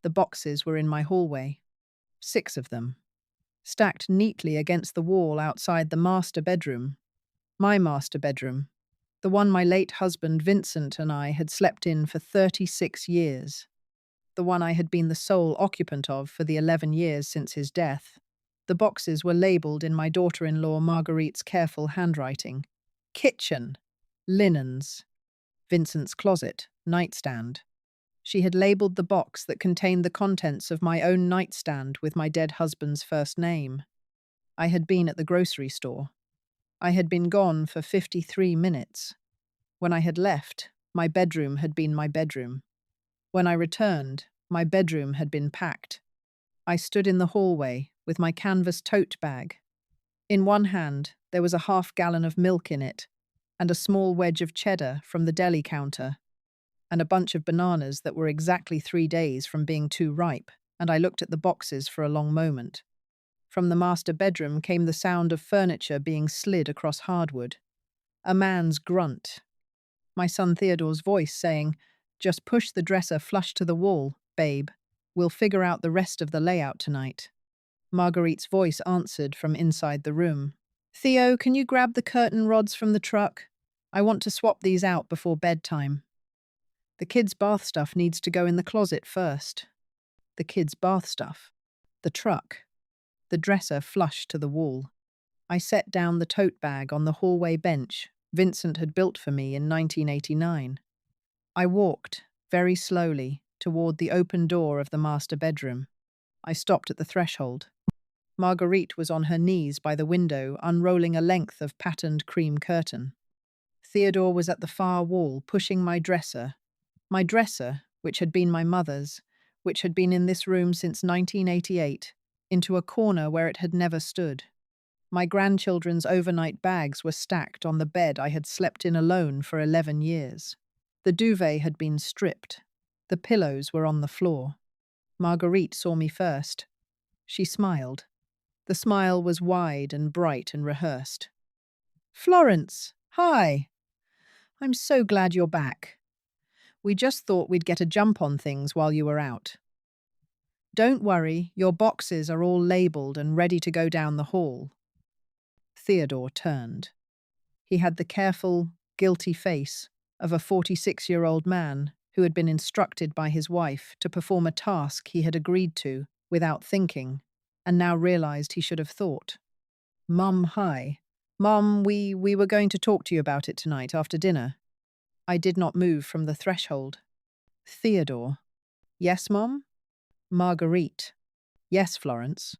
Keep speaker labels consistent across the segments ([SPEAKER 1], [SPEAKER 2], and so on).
[SPEAKER 1] The boxes were in my hallway. 6 of them, stacked neatly against the wall outside the master bedroom. My master bedroom. The one my late husband Vincent and I had slept in for 36 years. The one I had been the sole occupant of for the 11 years since his death. The boxes were labelled in my daughter-in-law Marguerite's careful handwriting. Kitchen. Linens. Vincent's closet. Nightstand. She had labelled the box that contained the contents of my own nightstand with my dead husband's first name. I had been at the grocery store. I had been gone for 53 minutes. When I had left, my bedroom had been my bedroom. When I returned, my bedroom had been packed. I stood in the hallway with my canvas tote bag. In one hand, there was a half-gallon of milk in it, and a small wedge of cheddar from the deli counter, and a bunch of bananas that were exactly 3 days from being too ripe, and I looked at the boxes for a long moment. From the master bedroom came the sound of furniture being slid across hardwood. A man's grunt. My son Theodore's voice saying, "Just push the dresser flush to the wall, babe. We'll figure out the rest of the layout tonight." Marguerite's voice answered from inside the room. "Theo, can you grab the curtain rods from the truck? I want to swap these out before bedtime." The kids' bath stuff needs to go in the closet first. The kids' bath stuff. The truck. The dresser flush to the wall. I set down the tote bag on the hallway bench Vincent had built for me in 1989. I walked, very slowly, toward the open door of the master bedroom. I stopped at the threshold. Marguerite was on her knees by the window, unrolling a length of patterned cream curtain. Theodore was at the far wall, pushing my dresser, which had been my mother's, which had been in this room since 1988, into a corner where it had never stood. My grandchildren's overnight bags were stacked on the bed I had slept in alone for 11 years. The duvet had been stripped. The pillows were on the floor. Marguerite saw me first. She smiled. The smile was wide and bright and rehearsed. "Florence, hi. I'm so glad you're back. We just thought we'd get a jump on things while you were out. Don't worry, your boxes are all labelled and ready to go down the hall." Theodore turned. He had the careful, guilty face of a 46-year-old man who had been instructed by his wife to perform a task he had agreed to without thinking, and now realized he should have thought. "Mum, hi. Mum, we were going to talk to you about it tonight after dinner." I did not move from the threshold. Theodore. "Yes, Mom?" Marguerite. "Yes, Florence.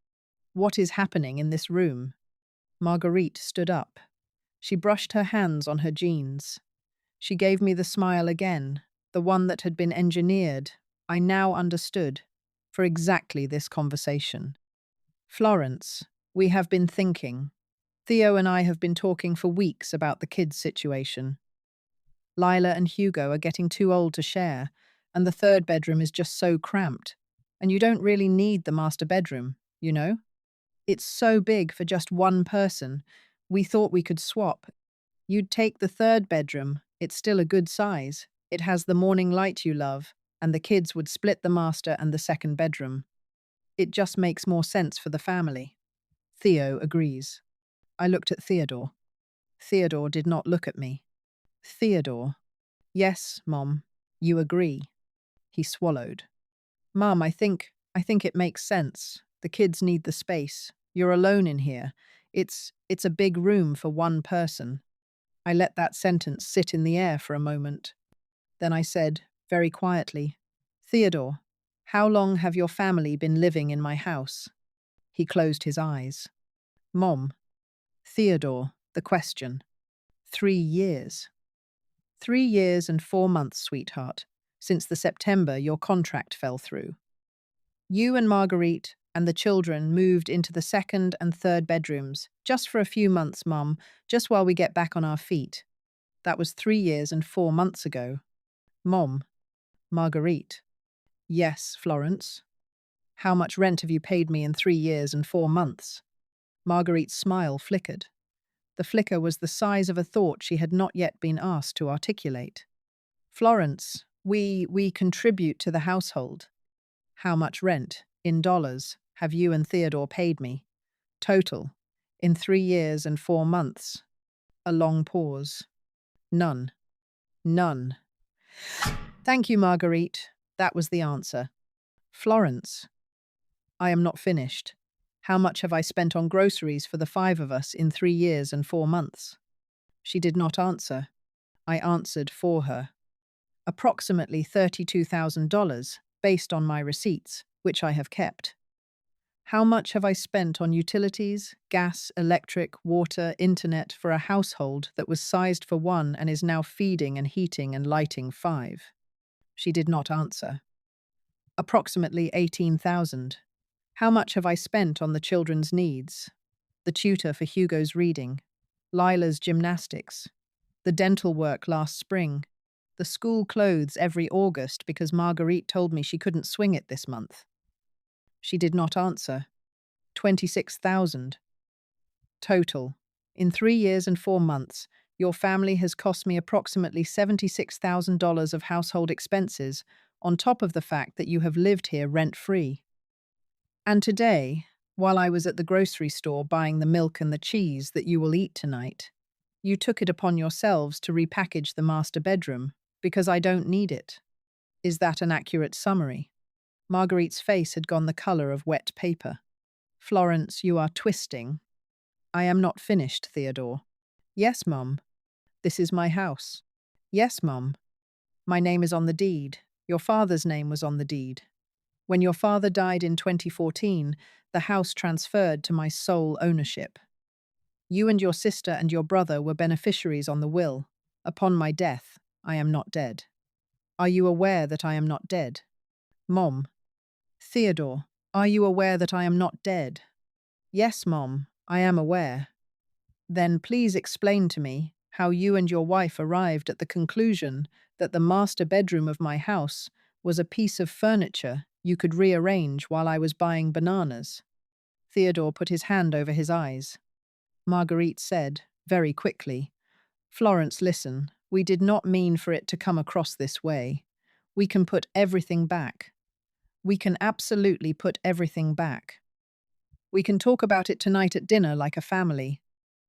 [SPEAKER 1] What is happening in this room?" Marguerite stood up. She brushed her hands on her jeans. She gave me the smile again, the one that had been engineered, I now understood, for exactly this conversation. "Florence, we have been thinking. Theo and I have been talking for weeks about the kids' situation. Lila and Hugo are getting too old to share, and the third bedroom is just so cramped. And you don't really need the master bedroom, you know? It's so big for just one person. We thought we could swap. You'd take the third bedroom. It's still a good size. It has the morning light you love, and the kids would split the master and the second bedroom. It just makes more sense for the family." Theo agrees. I looked at Theodore. Theodore did not look at me. Theodore. "Yes, Mom, you agree." He swallowed. "Mum, I think it makes sense. The kids need the space. You're alone in here. It's a big room for one person." I let that sentence sit in the air for a moment. Then I said, very quietly, "Theodore, how long have your family been living in my house?" He closed his eyes. "Mom." Theodore, the question. 3 years. 3 years and 4 months, sweetheart, since the September your contract fell through. You and Marguerite and the children moved into the second and third bedrooms, just for a few months, Mum, just while we get back on our feet. That was 3 years and 4 months ago. Mom. Marguerite. "Yes, Florence. How much rent have you paid me in 3 years and 4 months? Marguerite's smile flickered. The flicker was the size of a thought she had not yet been asked to articulate. "Florence, we contribute to the household. How much rent, in dollars, have you and Theodore paid me? Total, in 3 years and 4 months. A long pause. None. None. Thank you, Marguerite. That was the answer. Florence. I am not finished. How much have I spent on groceries for the 5 of us in 3 years and 4 months? She did not answer. I answered for her. Approximately $32,000, based on my receipts, which I have kept. How much have I spent on utilities, gas, electric, water, internet for a household that was sized for 1 and is now feeding and heating and lighting 5? She did not answer. Approximately 18,000. How much have I spent on the children's needs? The tutor for Hugo's reading, Lila's gymnastics, the dental work last spring, the school clothes every August because Marguerite told me she couldn't swing it this month. She did not answer. 26,000. Total. In 3 years and 4 months, your family has cost me approximately $76,000 of household expenses, on top of the fact that you have lived here rent-free. And today, while I was at the grocery store buying the milk and the cheese that you will eat tonight, you took it upon yourselves to repackage the master bedroom, because I don't need it. Is that an accurate summary? Marguerite's face had gone the colour of wet paper. Florence, you are twisting. I am not finished, Theodore. Yes, Mum. This is my house. Yes, Mum. My name is on the deed. Your father's name was on the deed. When your father died in 2014, the house transferred to my sole ownership. You and your sister and your brother were beneficiaries on the will. Upon my death, I am not dead. Are you aware that I am not dead? Mom. Theodore, are you aware that I am not dead? Yes, Mom, I am aware. Then please explain to me how you and your wife arrived at the conclusion that the master bedroom of my house was a piece of furniture you could rearrange while I was buying bananas. Theodore put his hand over his eyes. Marguerite said, very quickly, Florence, listen, we did not mean for it to come across this way. We can put everything back. We can absolutely put everything back. We can talk about it tonight at dinner like a family.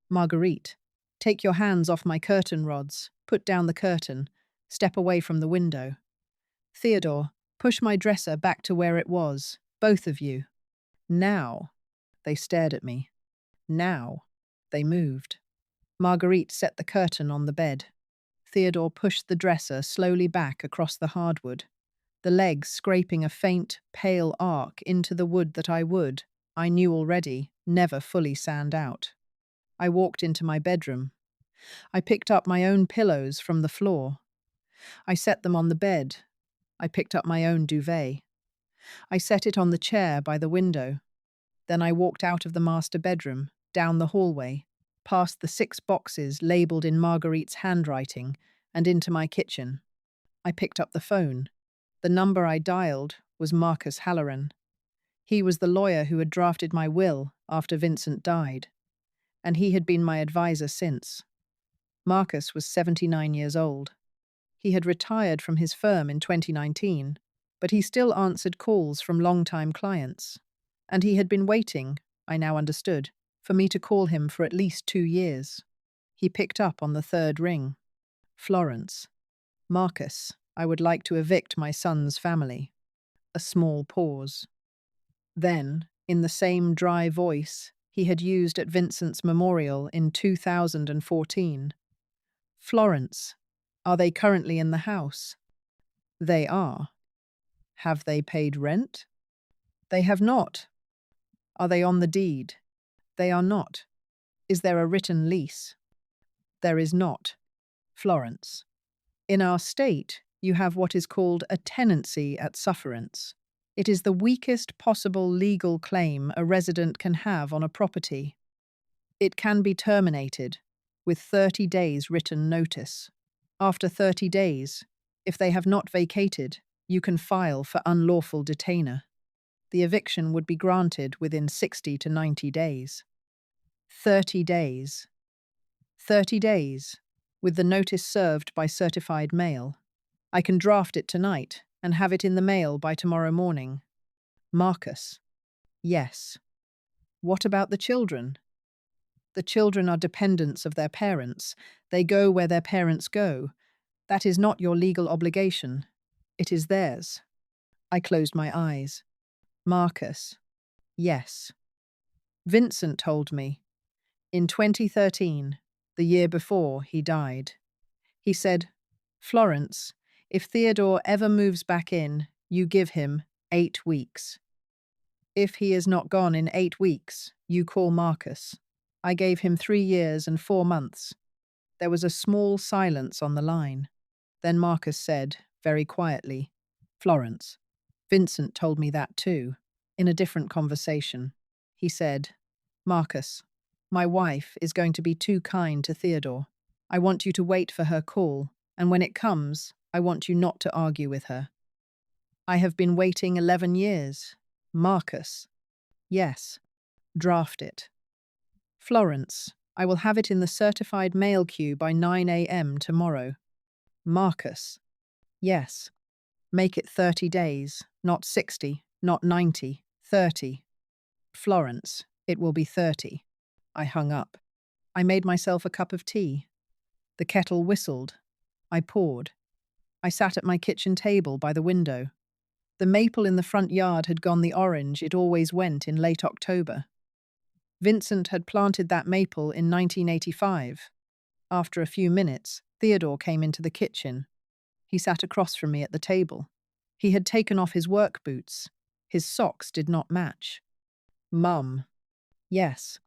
[SPEAKER 1] Marguerite, take your hands off my curtain rods, put down the curtain, step away from the window. Theodore, push my dresser back to where it was, both of you. Now. They stared at me. Now. They moved. Marguerite set the curtain on the bed. Theodore pushed the dresser slowly back across the hardwood, the legs scraping a faint, pale arc into the wood that I knew already, never fully sand out. I walked into my bedroom. I picked up my own pillows from the floor. I set them on the bed. I picked up my own duvet. I set it on the chair by the window. Then I walked out of the master bedroom, down the hallway, past the 6 boxes labelled in Marguerite's handwriting, and into my kitchen. I picked up the phone. The number I dialed was Marcus Halloran. He was the lawyer who had drafted my will after Vincent died, and he had been my advisor since. Marcus was 79 years old. He had retired from his firm in 2019, but he still answered calls from long-time clients. And he had been waiting, I now understood, for me to call him for at least 2 years. He picked up on the 3rd ring. Florence. Marcus, I would like to evict my son's family. A small pause. Then, in the same dry voice he had used at Vincent's memorial in 2014. Florence, are they currently in the house? They are. Have they paid rent? They have not. Are they on the deed? They are not. Is there a written lease? There is not. Florence. In our state, you have what is called a tenancy at sufferance. It is the weakest possible legal claim a resident can have on a property. It can be terminated with 30 days written notice. After 30 days, if they have not vacated, you can file for unlawful detainer. The eviction would be granted within 60 to 90 days. 30 days. 30 days, with the notice served by certified mail. I can draft it tonight and have it in the mail by tomorrow morning. Marcus. Yes. What about the children? The children are dependents of their parents. They go where their parents go. That is not your legal obligation. It is theirs. I closed my eyes. Marcus. Yes. Vincent told me. In 2013, the year before he died. He said, Florence, if Theodore ever moves back in, you give him 8 weeks. If he is not gone in 8 weeks, you call Marcus. I gave him 3 years and 4 months. There was a small silence on the line. Then Marcus said, very quietly, Florence. Vincent told me that too, in a different conversation. He said, Marcus, my wife is going to be too kind to Theodore. I want you to wait for her call, and when it comes, I want you not to argue with her. I have been waiting 11 years. Marcus. Yes. Draft it. Florence, I will have it in the certified mail queue by 9 a.m. tomorrow. Marcus. Yes. Make it 30 days, not 60, not 90, 30. Florence, it will be 30. I hung up. I made myself a cup of tea. The kettle whistled. I poured. I sat at my kitchen table by the window. The maple in the front yard had gone the orange it always went in late October. Vincent had planted that maple in 1985. After a few minutes, Theodore came into the kitchen. He sat across from me at the table. He had taken off his work boots. His socks did not match. Mum. Yes.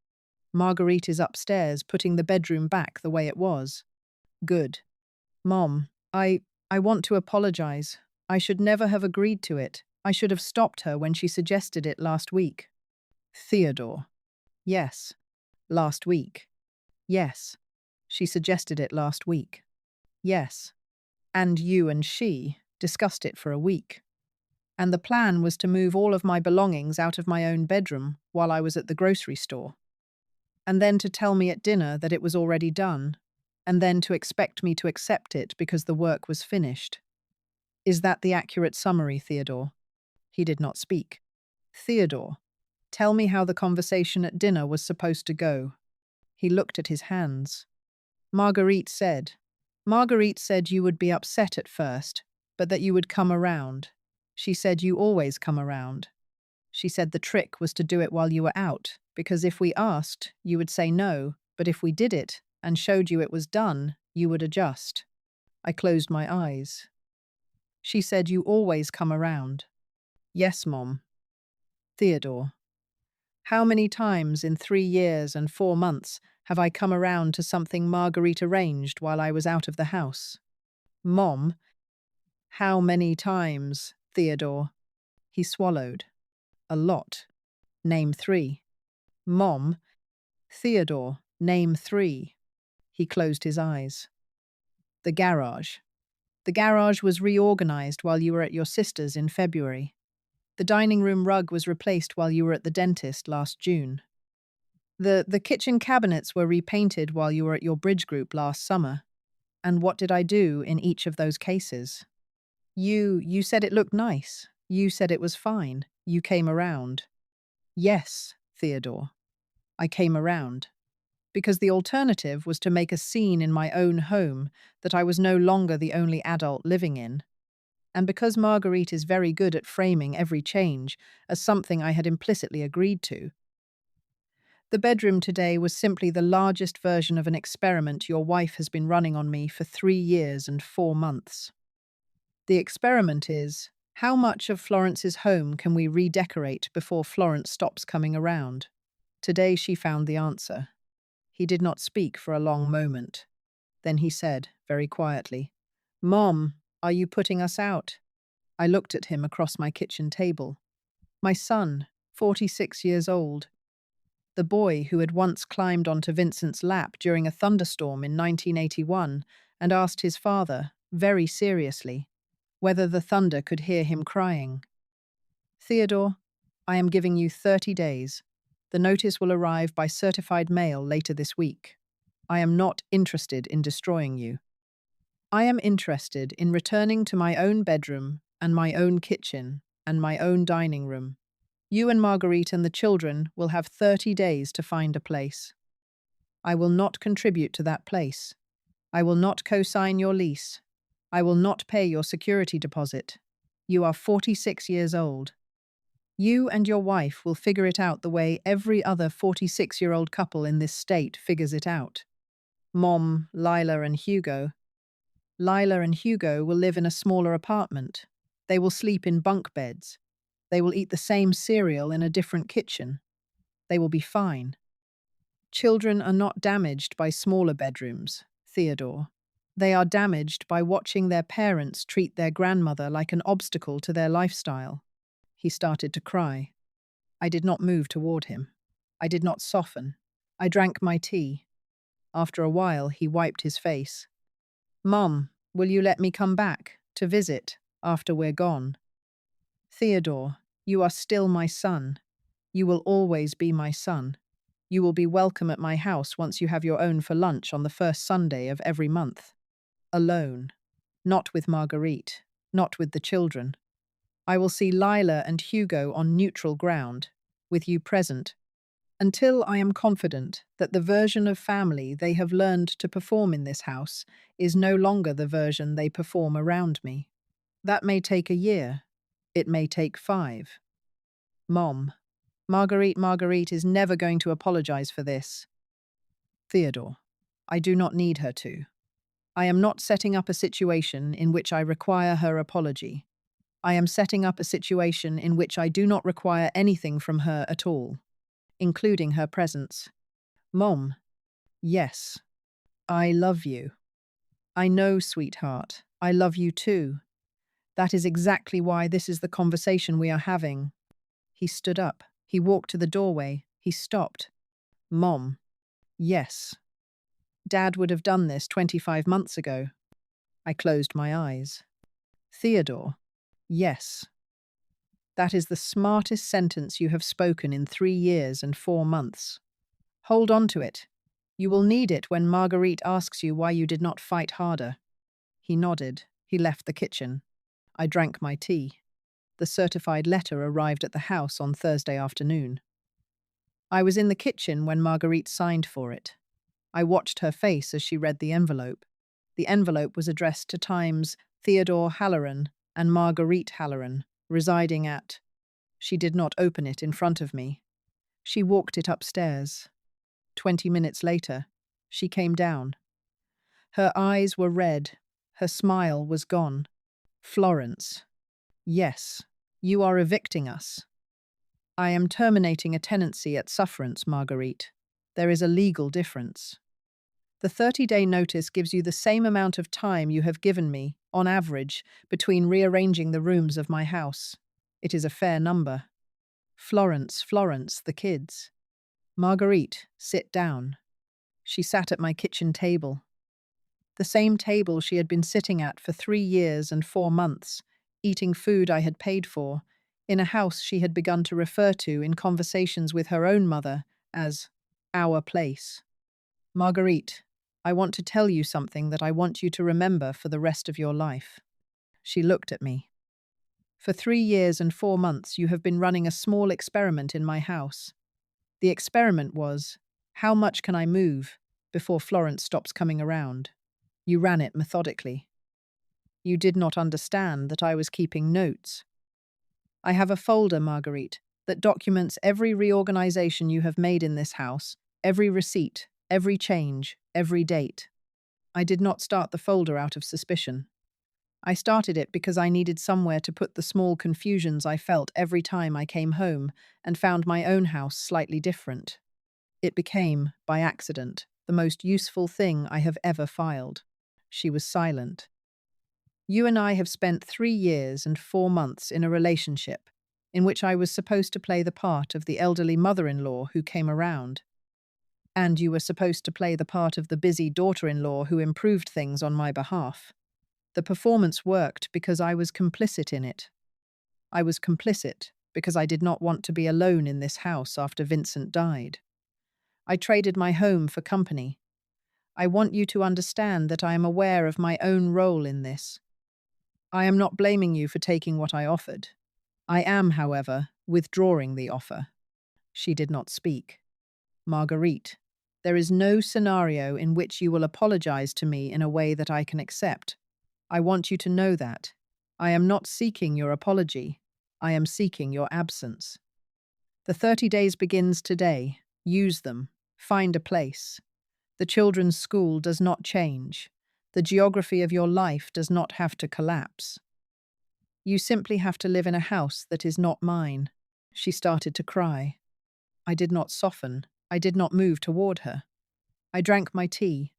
[SPEAKER 1] Marguerite is upstairs, putting the bedroom back the way it was. Good. Mom, I want to apologize. I should never have agreed to it. I should have stopped her when she suggested it last week. Theodore. Yes. Last week. Yes. She suggested it last week. Yes. And you and she discussed it for a week. And the plan was to move all of my belongings out of my own bedroom while I was at the grocery store. And then to tell me at dinner that it was already done, and then to expect me to accept it because the work was finished. Is that the accurate summary, Theodore? He did not speak. Theodore, tell me how the conversation at dinner was supposed to go. He looked at his hands. Marguerite said you would be upset at first, but that you would come around. She said you always come around. She said the trick was to do it while you were out, because if we asked, you would say no, but if we did it and showed you it was done, you would adjust. I closed my eyes. She said you always come around. Yes, Mom. Theodore. How many times in 3 years and 4 months have I come around to something Marguerite arranged while I was out of the house? Mom. How many times, Theodore? He swallowed. A lot. Name 3. Mom. Theodore, name 3. He closed his eyes. The garage. The garage was reorganized while you were at your sister's in February. The dining room rug was replaced while you were at the dentist last June. The kitchen cabinets were repainted while you were at your bridge group last summer. And what did I do in each of those cases? You said it looked nice. You said it was fine. You came around. Yes, Theodore. I came around. Because the alternative was to make a scene in my own home that I was no longer the only adult living in. And because Marguerite is very good at framing every change as something I had implicitly agreed to. The bedroom today was simply the largest version of an experiment your wife has been running on me for 3 years and 4 months. The experiment is, how much of Florence's home can we redecorate before Florence stops coming around? Today she found the answer. He did not speak for a long moment. Then he said, very quietly, Mom, are you putting us out? I looked at him across my kitchen table. My son, 46 years old. The boy who had once climbed onto Vincent's lap during a thunderstorm in 1981 and asked his father, very seriously, whether the thunder could hear him crying. Theodore, I am giving you 30 days. The notice will arrive by certified mail later this week. I am not interested in destroying you. I am interested in returning to my own bedroom and my own kitchen and my own dining room. You and Marguerite and the children will have 30 days to find a place. I will not contribute to that place. I will not co-sign your lease. I will not pay your security deposit. You are 46 years old. You and your wife will figure it out the way every other 46-year-old couple in this state figures it out. Mom, Lila, and Hugo. Lila and Hugo will live in a smaller apartment. They will sleep in bunk beds. They will eat the same cereal in a different kitchen. They will be fine. Children are not damaged by smaller bedrooms, Theodore. They are damaged by watching their parents treat their grandmother like an obstacle to their lifestyle. He started to cry. I did not move toward him. I did not soften. I drank my tea. After a while, he wiped his face. Mum, will you let me come back to visit after we're gone? Theodore, you are still my son. You will always be my son. You will be welcome at my house once you have your own for lunch on the first Sunday of every month. Alone. Not with Marguerite. Not with the children. I will see Lila and Hugo on neutral ground, with you present, until I am confident that the version of family they have learned to perform in this house is no longer the version they perform around me. That may take a year. It may take 5. Mom, Marguerite is never going to apologize for this. Theodore, I do not need her to. I am not setting up a situation in which I require her apology. I am setting up a situation in which I do not require anything from her at all, including her presence. Mom, yes, I love you. I know, sweetheart, I love you too. That is exactly why this is the conversation we are having. He stood up. He walked to the doorway. He stopped. Mom, yes. Dad would have done this 25 months ago. I closed my eyes. Theodore, yes. That is the smartest sentence you have spoken in 3 years and 4 months. Hold on to it. You will need it when Marguerite asks you why you did not fight harder. He nodded. He left the kitchen. I drank my tea. The certified letter arrived at the house on Thursday afternoon. I was in the kitchen when Marguerite signed for it. I watched her face as she read the envelope. The envelope was addressed to Times Theodore Halloran and Marguerite Halloran, residing at... She did not open it in front of me. She walked it upstairs. 20 minutes later, she came down. Her eyes were red. Her smile was gone. Florence. Yes, you are evicting us. I am terminating a tenancy at sufferance, Marguerite. There is a legal difference. The 30-day notice gives you the same amount of time you have given me, on average, between rearranging the rooms of my house. It is a fair number. Florence, the kids. Marguerite, sit down. She sat at my kitchen table. The same table she had been sitting at for 3 years and 4 months, eating food I had paid for, in a house she had begun to refer to in conversations with her own mother as our place. Marguerite, I want to tell you something that I want you to remember for the rest of your life. She looked at me. For 3 years and 4 months you have been running a small experiment in my house. The experiment was, how much can I move before Florence stops coming around? You ran it methodically. You did not understand that I was keeping notes. I have a folder, Marguerite, that documents every reorganization you have made in this house, every receipt, every change, every date. I did not start the folder out of suspicion. I started it because I needed somewhere to put the small confusions I felt every time I came home and found my own house slightly different. It became, by accident, the most useful thing I have ever filed. She was silent. You and I have spent 3 years and 4 months in a relationship in which I was supposed to play the part of the elderly mother-in-law who came around. And you were supposed to play the part of the busy daughter-in-law who improved things on my behalf. The performance worked because I was complicit in it. I was complicit because I did not want to be alone in this house after Vincent died. I traded my home for company. I want you to understand that I am aware of my own role in this. I am not blaming you for taking what I offered. I am, however, withdrawing the offer. She did not speak. Marguerite, there is no scenario in which you will apologize to me in a way that I can accept. I want you to know that. I am not seeking your apology. I am seeking your absence. The 30 days begins today. Use them. Find a place. The children's school does not change. The geography of your life does not have to collapse. You simply have to live in a house that is not mine. She started to cry. I did not soften. I did not move toward her. I drank my tea.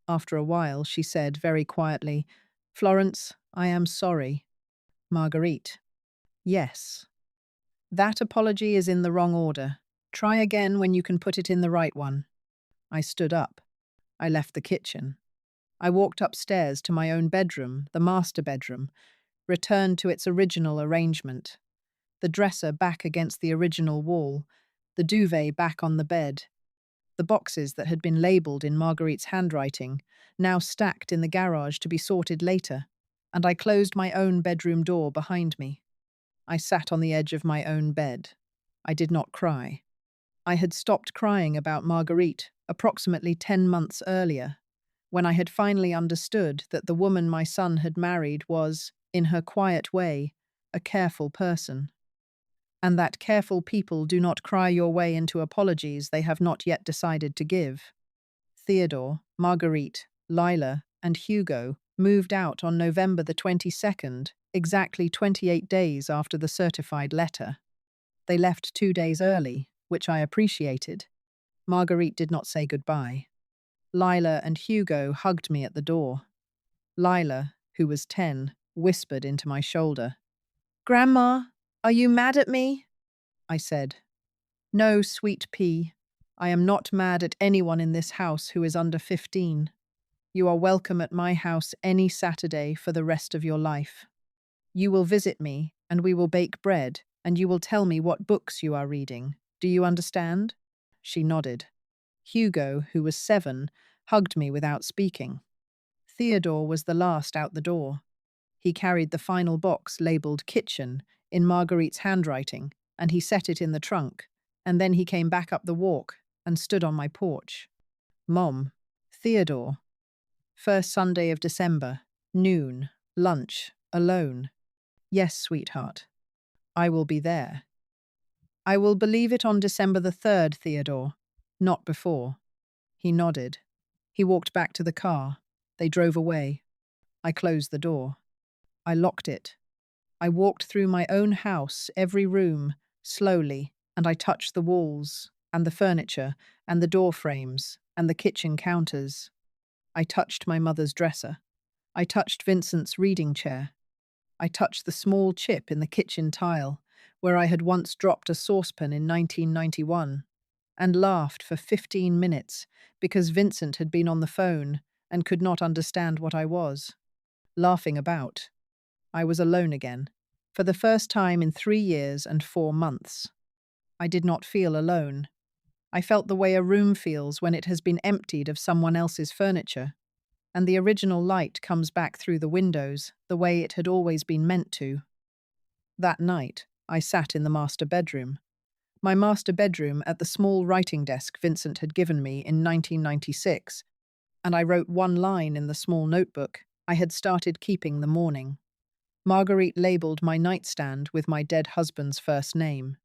[SPEAKER 1] After a while, she said very quietly, "Florence, I am sorry." Marguerite, yes. That apology is in the wrong order. Try again when you can put it in the right one. I stood up. I left the kitchen. I walked upstairs to my own bedroom, the master bedroom, returned to its original arrangement. The dresser back against the original wall, the duvet back on the bed, the boxes that had been labelled in Marguerite's handwriting, now stacked in the garage to be sorted later, and I closed my own bedroom door behind me. I sat on the edge of my own bed. I did not cry. I had stopped crying about Marguerite approximately 10 months earlier, when I had finally understood that the woman my son had married was, in her quiet way, a careful person. And that careful people do not cry your way into apologies they have not yet decided to give. Theodore, Marguerite, Lila, and Hugo moved out on November the 22nd, exactly 28 days after the certified letter. They left 2 days early, which I appreciated. Marguerite did not say goodbye. Lila and Hugo hugged me at the door. Lila, who was 10, whispered into my shoulder. "Grandma, are you mad at me?" I said. "No, sweet pea. I am not mad at anyone in this house who is under 15. You are welcome at my house any Saturday for the rest of your life. You will visit me, and we will bake bread, and you will tell me what books you are reading. Do you understand?" She nodded. Hugo, who was 7, hugged me without speaking. Theodore was the last out the door. He carried the final box labelled kitchen in Marguerite's handwriting, and he set it in the trunk, and then he came back up the walk and stood on my porch. "Mom, Theodore. First Sunday of December, noon, lunch, alone. Yes, sweetheart. I will be there. I will believe it on December the 3rd, Theodore, not before." He nodded. He walked back to the car. They drove away. I closed the door. I locked it. I walked through my own house, every room, slowly, and I touched the walls, and the furniture, and the door frames, and the kitchen counters. I touched my mother's dresser. I touched Vincent's reading chair. I touched the small chip in the kitchen tile, where I had once dropped a saucepan in 1991, and laughed for 15 minutes because Vincent had been on the phone and could not understand what I was. Laughing about. I was alone again, for the first time in 3 years and 4 months. I did not feel alone. I felt the way a room feels when it has been emptied of someone else's furniture, and the original light comes back through the windows the way it had always been meant to. That night, I sat in the master bedroom. My master bedroom at the small writing desk Vincent had given me in 1996, and I wrote one line in the small notebook I had started keeping the morning. Marguerite labelled my nightstand with my dead husband's first name.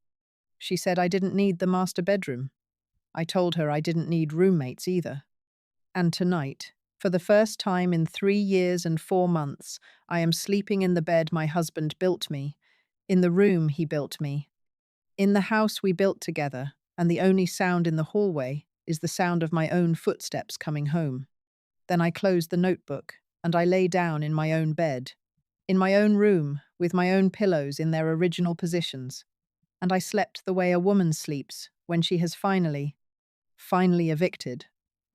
[SPEAKER 1] She said I didn't need the master bedroom. I told her I didn't need roommates either. And tonight, for the first time in 3 years and 4 months, I am sleeping in the bed my husband built me, in the room he built me, in the house we built together, and the only sound in the hallway is the sound of my own footsteps coming home. Then I closed the notebook, and I lay down in my own bed, in my own room, with my own pillows in their original positions, and I slept the way a woman sleeps when she has finally evicted,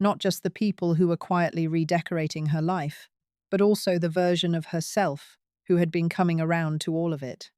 [SPEAKER 1] not just the people who were quietly redecorating her life, but also the version of herself who had been coming around to all of it.